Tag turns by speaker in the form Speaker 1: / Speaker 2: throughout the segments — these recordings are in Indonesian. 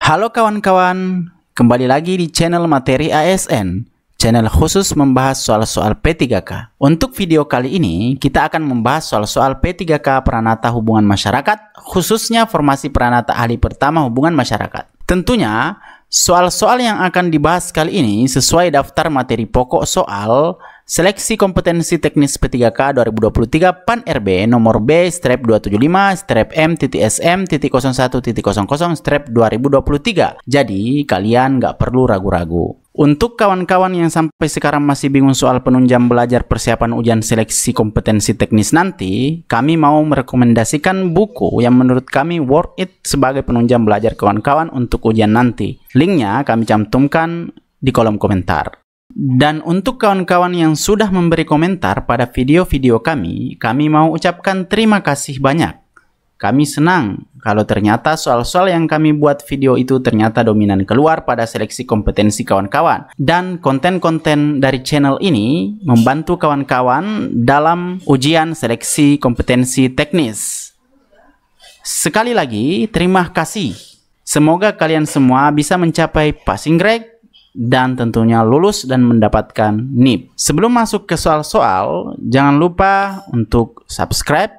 Speaker 1: Halo kawan-kawan, kembali lagi di channel Materi ASN, channel khusus membahas soal-soal P3K. Untuk video kali ini, kita akan membahas soal-soal P3K Pranata Hubungan Masyarakat, khususnya formasi Pranata Ahli Pertama Hubungan Masyarakat. Tentunya, soal-soal yang akan dibahas kali ini sesuai daftar materi pokok soal Seleksi Kompetensi Teknis P3K 2023 PAN RB nomor B/275-M.SM.01.00/2023. Jadi, kalian nggak perlu ragu-ragu. Untuk kawan-kawan yang sampai sekarang masih bingung soal penunjang belajar persiapan ujian seleksi kompetensi teknis nanti, kami mau merekomendasikan buku yang menurut kami worth it sebagai penunjang belajar kawan-kawan untuk ujian nanti. Linknya kami cantumkan di kolom komentar. Dan untuk kawan-kawan yang sudah memberi komentar pada video-video kami mau ucapkan terima kasih banyak. Kami senang kalau ternyata soal-soal yang kami buat video itu ternyata dominan keluar pada seleksi kompetensi kawan-kawan. Dan konten-konten dari channel ini membantu kawan-kawan dalam ujian seleksi kompetensi teknis. Sekali lagi, terima kasih. Semoga kalian semua bisa mencapai passing grade dan tentunya lulus dan mendapatkan NIP. Sebelum masuk ke soal-soal, jangan lupa untuk subscribe,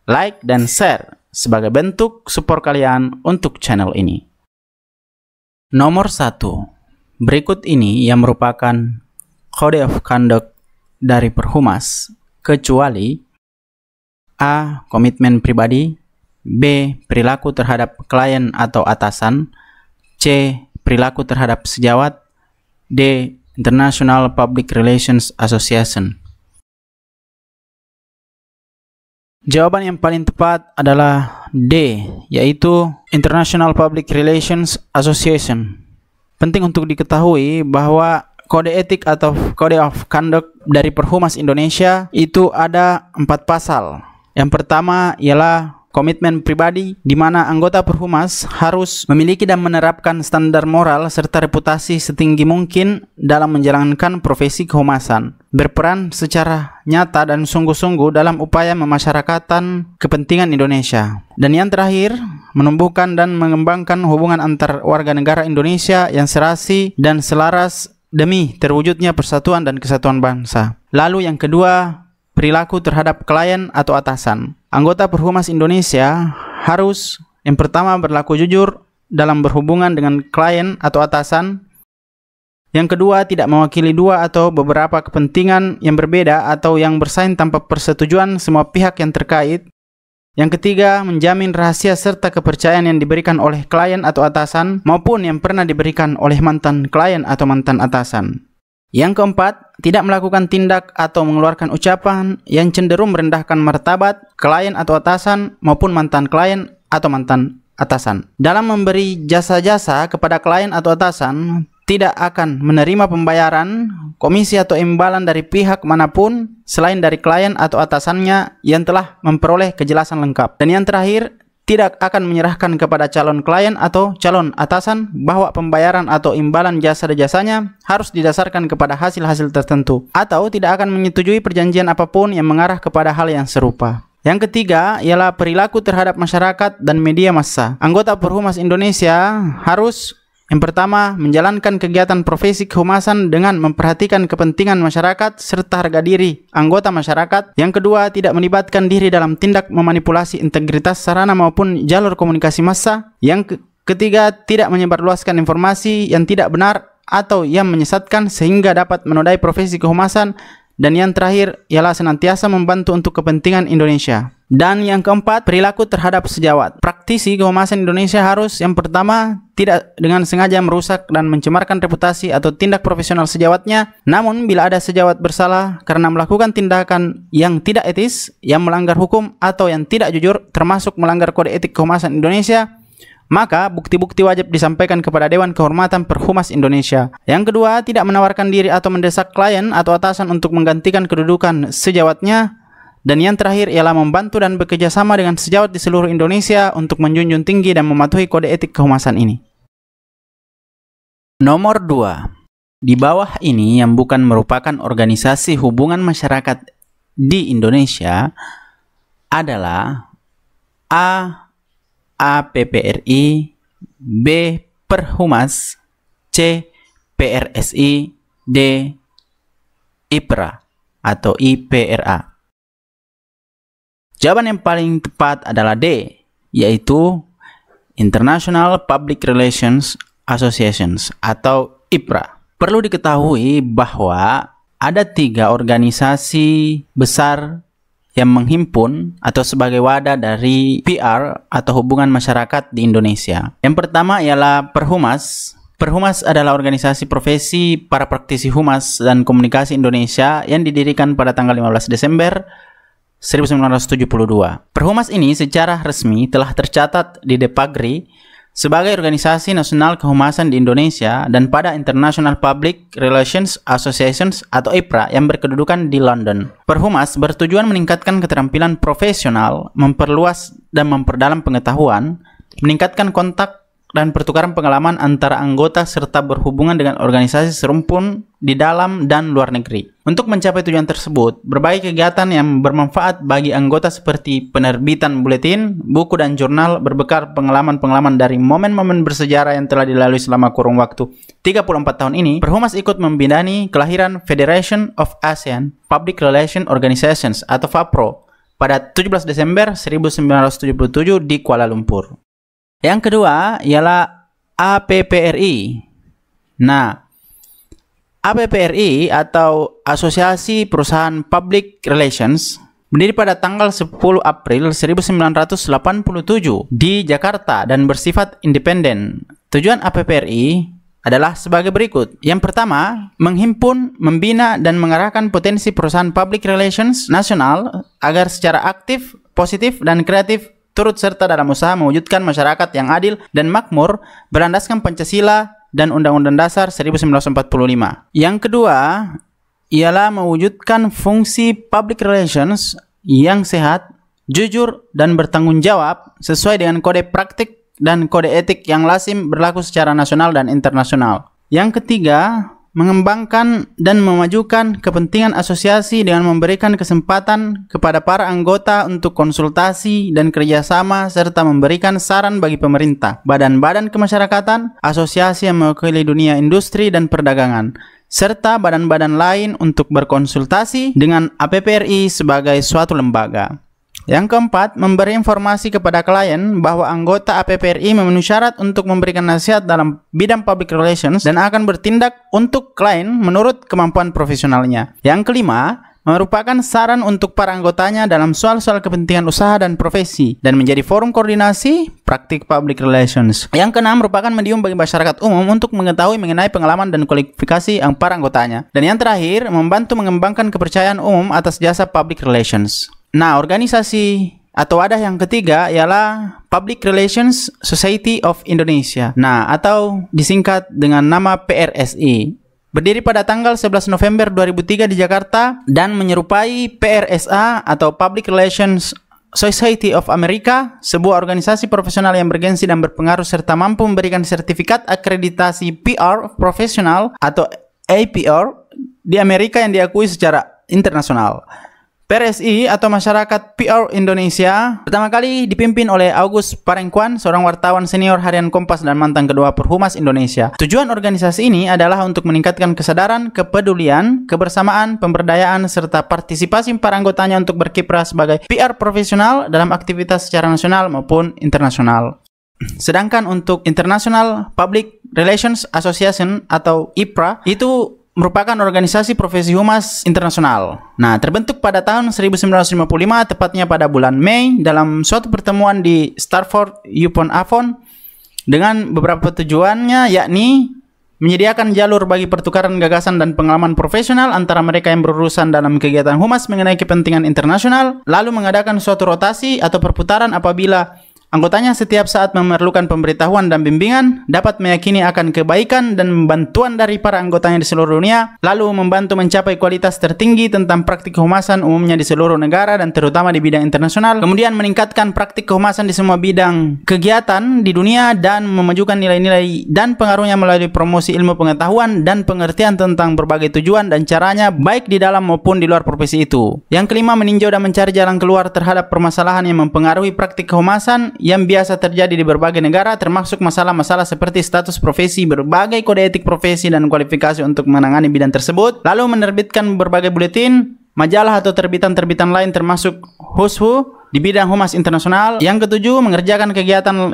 Speaker 1: like, dan share sebagai bentuk support kalian untuk channel ini. Nomor 1. Berikut ini yang merupakan Code of Conduct dari Perhumas, kecuali A. Komitmen pribadi, B. Perilaku terhadap klien atau atasan, C. Perilaku terhadap sejawat, D. International Public Relations Association. Jawaban yang paling tepat adalah D, yaitu International Public Relations Association. Penting untuk diketahui bahwa kode etik atau Code of Conduct dari Perhumas Indonesia itu ada 4 pasal. Yang pertama ialah komitmen pribadi, di mana anggota Perhumas harus memiliki dan menerapkan standar moral serta reputasi setinggi mungkin dalam menjalankan profesi kehumasan, berperan secara nyata dan sungguh-sungguh dalam upaya memasyarakatan kepentingan Indonesia. Dan yang terakhir, menumbuhkan dan mengembangkan hubungan antar warga negara Indonesia yang serasi dan selaras demi terwujudnya persatuan dan kesatuan bangsa. Lalu yang kedua, perilaku terhadap klien atau atasan. Anggota Perhumas Indonesia harus yang pertama berlaku jujur dalam berhubungan dengan klien atau atasan. Yang kedua, tidak mewakili dua atau beberapa kepentingan yang berbeda atau yang bersaing tanpa persetujuan semua pihak yang terkait. Yang ketiga, menjamin rahasia serta kepercayaan yang diberikan oleh klien atau atasan maupun yang pernah diberikan oleh mantan klien atau mantan atasan. Yang keempat, tidak melakukan tindak atau mengeluarkan ucapan yang cenderung merendahkan martabat klien atau atasan maupun mantan klien atau mantan atasan. Dalam memberi jasa-jasa kepada klien atau atasan, tidak akan menerima pembayaran, komisi atau imbalan dari pihak manapun selain dari klien atau atasannya yang telah memperoleh kejelasan lengkap. Dan yang terakhir, tidak akan menyerahkan kepada calon klien atau calon atasan bahwa pembayaran atau imbalan jasa-jasanya harus didasarkan kepada hasil-hasil tertentu atau tidak akan menyetujui perjanjian apapun yang mengarah kepada hal yang serupa. Yang ketiga ialah perilaku terhadap masyarakat dan media massa. Anggota Perhumas Indonesia harus yang pertama, menjalankan kegiatan profesi kehumasan dengan memperhatikan kepentingan masyarakat serta harga diri anggota masyarakat. Yang kedua, tidak melibatkan diri dalam tindak memanipulasi integritas sarana maupun jalur komunikasi massa. Yang ketiga, tidak menyebarluaskan informasi yang tidak benar atau yang menyesatkan sehingga dapat menodai profesi kehumasan. Dan yang terakhir ialah senantiasa membantu untuk kepentingan Indonesia. Dan yang keempat, perilaku terhadap sejawat. Praktisi kehumasan Indonesia harus yang pertama, tidak dengan sengaja merusak dan mencemarkan reputasi atau tindak profesional sejawatnya. Namun, bila ada sejawat bersalah karena melakukan tindakan yang tidak etis, yang melanggar hukum atau yang tidak jujur, termasuk melanggar kode etik kehumasan Indonesia, maka bukti-bukti wajib disampaikan kepada Dewan Kehormatan Perhumas Indonesia. Yang kedua, tidak menawarkan diri atau mendesak klien atau atasan untuk menggantikan kedudukan sejawatnya. Dan yang terakhir ialah membantu dan bekerja sama dengan sejawat di seluruh Indonesia untuk menjunjung tinggi dan mematuhi kode etik kehumasan ini. Nomor 2. Di bawah ini yang bukan merupakan organisasi hubungan masyarakat di Indonesia adalah A. APPRI, B. Perhumas, C. PRSI, D. IPRA atau IPRA. Jawaban yang paling tepat adalah D, yaitu International Public Relations Associations atau IPRA. Perlu diketahui bahwa ada 3 organisasi besar yang menghimpun atau sebagai wadah dari PR atau hubungan masyarakat di Indonesia. Yang pertama ialah Perhumas. Perhumas adalah organisasi profesi para praktisi humas dan komunikasi Indonesia yang didirikan pada tanggal 15 Desember 1972. Perhumas ini secara resmi telah tercatat di Depagri sebagai organisasi nasional kehumasan di Indonesia dan pada International Public Relations Associations atau IPRA yang berkedudukan di London. Perhumas bertujuan meningkatkan keterampilan profesional, memperluas dan memperdalam pengetahuan, meningkatkan kontak dan pertukaran pengalaman antara anggota serta berhubungan dengan organisasi serumpun di dalam dan luar negeri. Untuk mencapai tujuan tersebut, berbagai kegiatan yang bermanfaat bagi anggota seperti penerbitan buletin, buku dan jurnal berbekal pengalaman-pengalaman dari momen-momen bersejarah yang telah dilalui selama kurun waktu 34 tahun ini. Perhumas ikut membidani kelahiran Federation of ASEAN Public Relations Organizations atau FAPRO pada 17 Desember 1977 di Kuala Lumpur. Yang kedua ialah APPRI. Nah, APPRI atau Asosiasi Perusahaan Public Relations berdiri pada tanggal 10 April 1987 di Jakarta dan bersifat independen. Tujuan APPRI adalah sebagai berikut. Yang pertama, menghimpun, membina, dan mengarahkan potensi perusahaan public relations nasional agar secara aktif, positif, dan kreatif turut serta dalam usaha mewujudkan masyarakat yang adil dan makmur berlandaskan Pancasila dan Undang-Undang Dasar 1945. Yang kedua ialah mewujudkan fungsi public relations yang sehat, jujur, dan bertanggung jawab sesuai dengan kode praktik dan kode etik yang lazim berlaku secara nasional dan internasional. Yang ketiga, mengembangkan dan memajukan kepentingan asosiasi dengan memberikan kesempatan kepada para anggota untuk konsultasi dan kerjasama serta memberikan saran bagi pemerintah, badan-badan kemasyarakatan, asosiasi yang mewakili dunia industri dan perdagangan, serta badan-badan lain untuk berkonsultasi dengan APPRI sebagai suatu lembaga. Yang keempat, memberi informasi kepada klien bahwa anggota APPRI memenuhi syarat untuk memberikan nasihat dalam bidang public relations dan akan bertindak untuk klien menurut kemampuan profesionalnya. Yang kelima, merupakan saran untuk para anggotanya dalam soal-soal kepentingan usaha dan profesi dan menjadi forum koordinasi praktik public relations. Yang keenam, merupakan medium bagi masyarakat umum untuk mengetahui mengenai pengalaman dan kualifikasi para anggotanya. Dan yang terakhir, membantu mengembangkan kepercayaan umum atas jasa public relations. Nah, organisasi atau wadah yang ketiga ialah Public Relations Society of Indonesia. Nah, atau disingkat dengan nama PRSI. Berdiri pada tanggal 11 November 2003 di Jakarta dan menyerupai PRSA atau Public Relations Society of America, sebuah organisasi profesional yang bergengsi dan berpengaruh serta mampu memberikan sertifikat akreditasi PR profesional atau APR di Amerika yang diakui secara internasional. PRSI atau Masyarakat PR Indonesia pertama kali dipimpin oleh August Parengkuan, seorang wartawan senior harian Kompas dan mantan Ketua Perhumas Indonesia. Tujuan organisasi ini adalah untuk meningkatkan kesadaran, kepedulian, kebersamaan, pemberdayaan, serta partisipasi para anggotanya untuk berkiprah sebagai PR profesional dalam aktivitas secara nasional maupun internasional. Sedangkan untuk International Public Relations Association atau IPRA itu merupakan organisasi profesi humas internasional. Nah, terbentuk pada tahun 1955, tepatnya pada bulan Mei, dalam suatu pertemuan di Stratford-upon-Avon dengan beberapa tujuannya, yakni menyediakan jalur bagi pertukaran gagasan dan pengalaman profesional antara mereka yang berurusan dalam kegiatan humas mengenai kepentingan internasional, lalu mengadakan suatu rotasi atau perputaran apabila anggotanya setiap saat memerlukan pemberitahuan dan bimbingan, dapat meyakini akan kebaikan dan bantuan dari para anggotanya di seluruh dunia, lalu membantu mencapai kualitas tertinggi tentang praktik kehumasan umumnya di seluruh negara dan terutama di bidang internasional, kemudian meningkatkan praktik kehumasan di semua bidang kegiatan di dunia dan memajukan nilai-nilai dan pengaruhnya melalui promosi ilmu pengetahuan dan pengertian tentang berbagai tujuan dan caranya baik di dalam maupun di luar profesi itu. Yang kelima, meninjau dan mencari jalan keluar terhadap permasalahan yang mempengaruhi praktik kehumasan yang biasa terjadi di berbagai negara, termasuk masalah-masalah seperti status profesi, berbagai kode etik profesi, dan kualifikasi untuk menangani bidang tersebut. Lalu menerbitkan berbagai buletin, majalah atau terbitan-terbitan lain termasuk Who's Who di bidang humas internasional. Yang ketujuh, mengerjakan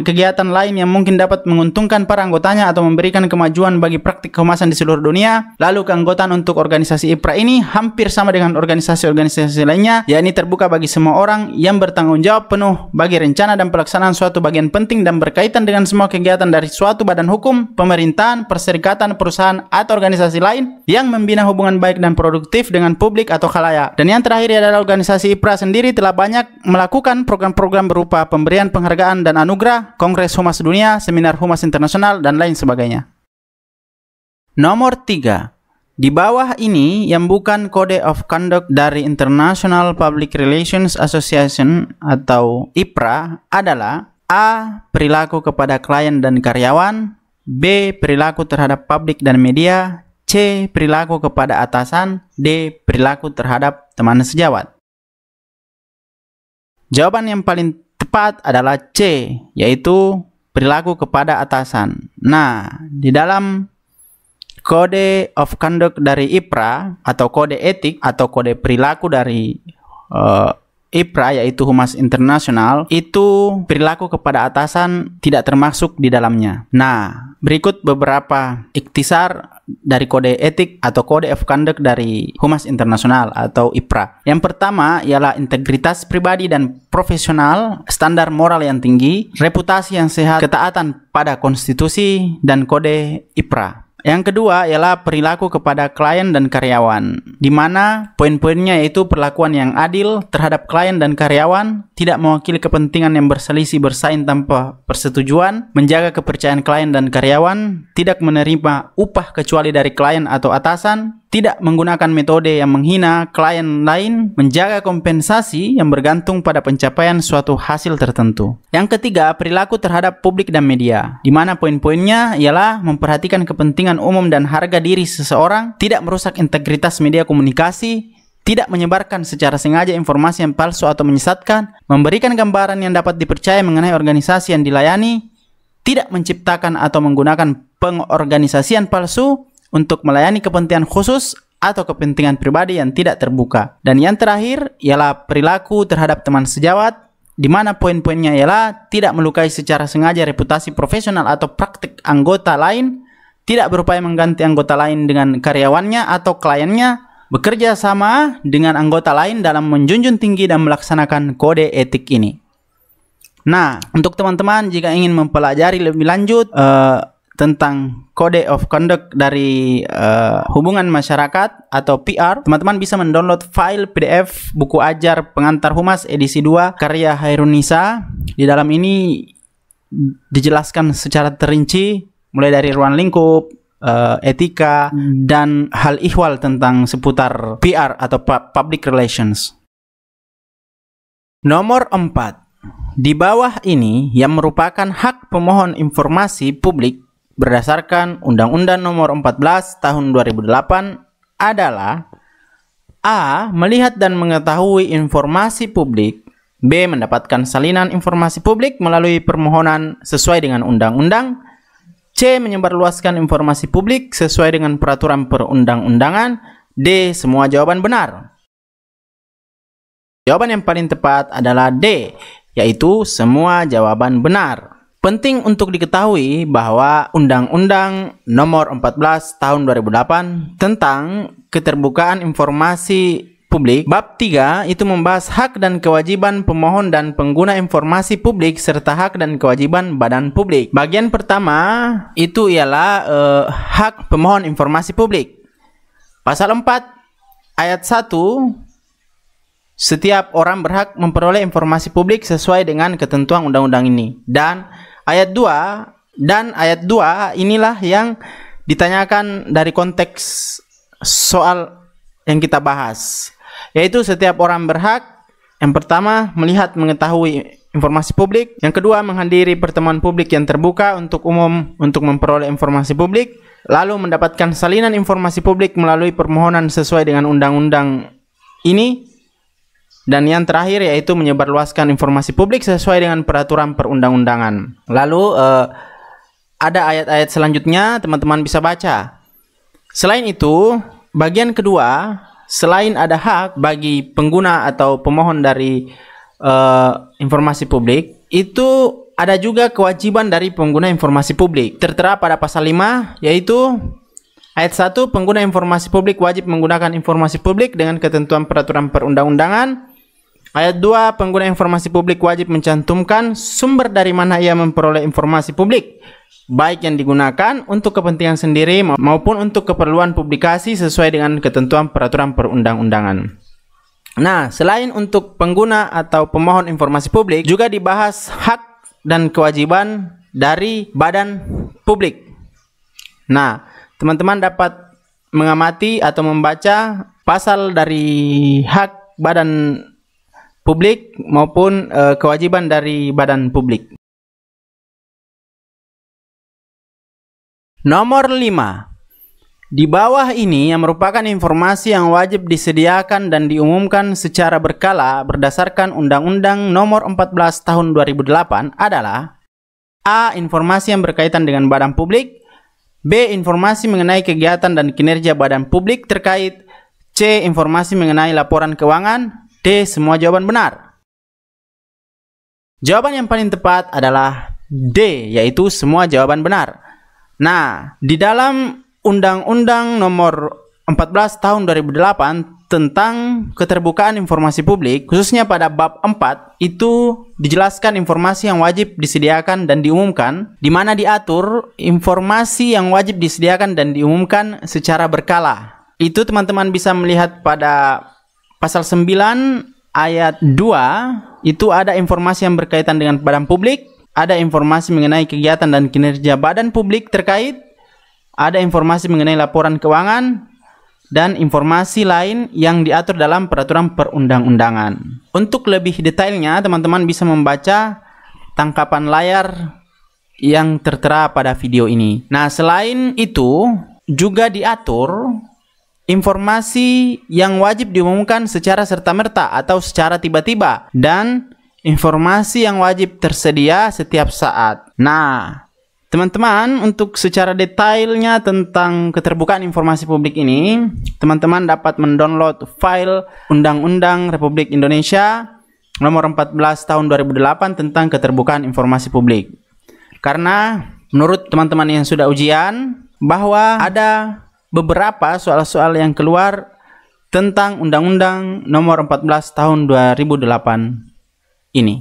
Speaker 1: kegiatan lain yang mungkin dapat menguntungkan para anggotanya atau memberikan kemajuan bagi praktik kehumasan di seluruh dunia. Lalu keanggotaan untuk organisasi IPRA ini hampir sama dengan organisasi-organisasi lainnya, yakni terbuka bagi semua orang yang bertanggung jawab penuh bagi rencana dan pelaksanaan suatu bagian penting dan berkaitan dengan semua kegiatan dari suatu badan hukum, pemerintahan, perserikatan, perusahaan, atau organisasi lain yang membina hubungan baik dan produktif dengan publik atau khalayak. Dan yang terakhir adalah organisasi IPRA sendiri telah banyak melakukan program-program berupa pemberian penghargaan dan anugerah, Kongres Humas Dunia, Seminar Humas Internasional, dan lain sebagainya. Nomor 3. Di bawah ini yang bukan Code of Conduct dari International Public Relations Association atau IPRA adalah A. Perilaku kepada klien dan karyawan, B. Perilaku terhadap publik dan media, C. Perilaku kepada atasan, D. Perilaku terhadap teman sejawat. Jawaban yang paling tepat adalah C, yaitu perilaku kepada atasan. Nah, di dalam Code of Conduct dari IPRA atau kode etik atau kode perilaku dari IPRA, yaitu Humas Internasional, itu perilaku kepada atasan tidak termasuk di dalamnya. Nah, berikut beberapa ikhtisar dari kode etik atau kode of conduct dari Humas Internasional atau IPRA. Yang pertama ialah integritas pribadi dan profesional, standar moral yang tinggi, reputasi yang sehat, ketaatan pada konstitusi dan kode IPRA. Yang kedua ialah perilaku kepada klien dan karyawan, di mana poin-poinnya yaitu perlakuan yang adil terhadap klien dan karyawan, tidak mewakili kepentingan yang berselisih bersaing tanpa persetujuan, menjaga kepercayaan klien dan karyawan, tidak menerima upah kecuali dari klien atau atasan, tidak menggunakan metode yang menghina klien lain, menjaga kompensasi yang bergantung pada pencapaian suatu hasil tertentu. Yang ketiga, perilaku terhadap publik dan media, di mana poin-poinnya ialah memperhatikan kepentingan umum dan harga diri seseorang, tidak merusak integritas media komunikasi, tidak menyebarkan secara sengaja informasi yang palsu atau menyesatkan, memberikan gambaran yang dapat dipercaya mengenai organisasi yang dilayani, tidak menciptakan atau menggunakan pengorganisasian palsu untuk melayani kepentingan khusus atau kepentingan pribadi yang tidak terbuka. Dan yang terakhir ialah perilaku terhadap teman sejawat, di mana poin-poinnya ialah tidak melukai secara sengaja reputasi profesional atau praktik anggota lain, tidak berupaya mengganti anggota lain dengan karyawannya atau kliennya, bekerja sama dengan anggota lain dalam menjunjung tinggi dan melaksanakan kode etik ini. Nah, untuk teman-teman jika ingin mempelajari lebih lanjut tentang Code of Conduct dari hubungan masyarakat atau PR, teman-teman bisa mendownload file PDF buku ajar pengantar humas edisi 2 karya Hairunisa. Di dalam ini dijelaskan secara terinci mulai dari ruang lingkup, etika, dan hal ihwal tentang seputar PR atau public relations. Nomor 4. Di bawah ini yang merupakan hak pemohon informasi publik berdasarkan Undang-Undang Nomor 14 Tahun 2008 adalah A. Melihat dan mengetahui informasi publik, B. Mendapatkan salinan informasi publik melalui permohonan sesuai dengan undang-undang, C. Menyebarluaskan informasi publik sesuai dengan peraturan perundang-undangan, D. Semua jawaban benar. Jawaban yang paling tepat adalah D, yaitu semua jawaban benar. Penting untuk diketahui bahwa Undang-Undang Nomor 14 Tahun 2008 tentang keterbukaan informasi publik, bab 3 itu membahas hak dan kewajiban pemohon dan pengguna informasi publik serta hak dan kewajiban badan publik. Bagian pertama itu ialah hak pemohon informasi publik. Pasal 4 ayat 1, setiap orang berhak memperoleh informasi publik sesuai dengan ketentuan undang-undang ini. Dan ayat 2 inilah yang ditanyakan dari konteks soal yang kita bahas, yaitu setiap orang berhak yang pertama melihat mengetahui informasi publik, yang kedua menghadiri pertemuan publik yang terbuka untuk umum untuk memperoleh informasi publik, lalu mendapatkan salinan informasi publik melalui permohonan sesuai dengan undang-undang ini, Dan yang terakhir yaitu menyebarluaskan informasi publik sesuai dengan peraturan perundang-undangan. Lalu ada ayat-ayat selanjutnya, teman-teman bisa baca. Selain itu, bagian kedua, selain ada hak bagi pengguna atau pemohon dari informasi publik, itu ada juga kewajiban dari pengguna informasi publik. Tertera pada pasal 5, yaitu ayat 1, pengguna informasi publik wajib menggunakan informasi publik dengan ketentuan peraturan perundang-undangan. Ayat 2, pengguna informasi publik wajib mencantumkan sumber dari mana ia memperoleh informasi publik, baik yang digunakan untuk kepentingan sendiri maupun untuk keperluan publikasi sesuai dengan ketentuan peraturan perundang-undangan. Nah, selain untuk pengguna atau pemohon informasi publik, juga dibahas hak dan kewajiban dari badan publik. Nah, teman-teman dapat mengamati atau membaca pasal dari hak badan publik maupun kewajiban dari badan publik. Nomor 5. Di bawah ini yang merupakan informasi yang wajib disediakan dan diumumkan secara berkala berdasarkan Undang-Undang Nomor 14 Tahun 2008 adalah: A. Informasi yang berkaitan dengan badan publik. B. Informasi mengenai kegiatan dan kinerja badan publik terkait. C. Informasi mengenai laporan keuangan. D. Semua jawaban benar. Jawaban yang paling tepat adalah D, yaitu semua jawaban benar. Nah, di dalam Undang-Undang Nomor 14 Tahun 2008 tentang keterbukaan informasi publik, khususnya pada bab 4, itu dijelaskan informasi yang wajib disediakan dan diumumkan, di mana diatur informasi yang wajib disediakan dan diumumkan secara berkala. Itu teman-teman bisa melihat pada pasal 9 ayat 2, itu ada informasi yang berkaitan dengan badan publik, ada informasi mengenai kegiatan dan kinerja badan publik terkait, ada informasi mengenai laporan keuangan, dan informasi lain yang diatur dalam peraturan perundang-undangan. Untuk lebih detailnya, teman-teman bisa membaca tangkapan layar yang tertera pada video ini. Nah, selain itu, juga diatur informasi yang wajib diumumkan secara serta-merta atau secara tiba-tiba, dan informasi yang wajib tersedia setiap saat. Nah, teman-teman, untuk secara detailnya tentang keterbukaan informasi publik ini, teman-teman dapat mendownload file Undang-Undang Republik Indonesia Nomor 14 Tahun 2008 tentang keterbukaan informasi publik. Karena menurut teman-teman yang sudah ujian, bahwa ada beberapa soal-soal yang keluar tentang Undang-Undang Nomor 14 Tahun 2008 ini.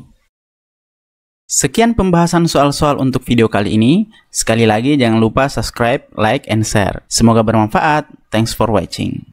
Speaker 1: Sekian pembahasan soal-soal untuk video kali ini. Sekali lagi jangan lupa subscribe, like, and share. Semoga bermanfaat. Thanks for watching.